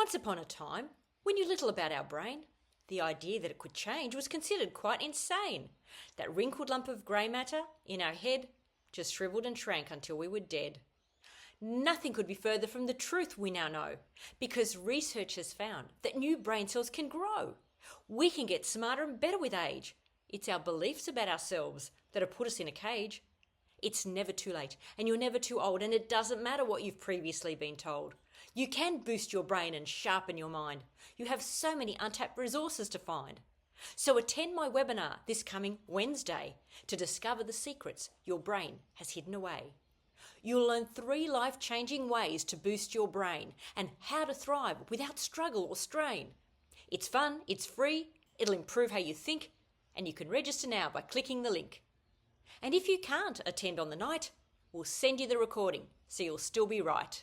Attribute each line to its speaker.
Speaker 1: Once upon a time, we knew little about our brain. The idea that it could change was considered quite insane. That wrinkled lump of grey matter in our head just shriveled and shrank until we were dead. Nothing could be further from the truth we now know, because research has found that new brain cells can grow. We can get smarter and better with age. It's our beliefs about ourselves that have put us in a cage. It's never too late, and you're never too old, and it doesn't matter what you've previously been told. You can boost your brain and sharpen your mind. You have so many untapped resources to find. So attend my webinar this coming Wednesday to discover the secrets your brain has hidden away. You'll learn 3 life-changing ways to boost your brain and how to thrive without struggle or strain. It's fun, it's free, it'll improve how you think, and you can register now by clicking the link. And if you can't attend on the night, we'll send you the recording so you'll still be right.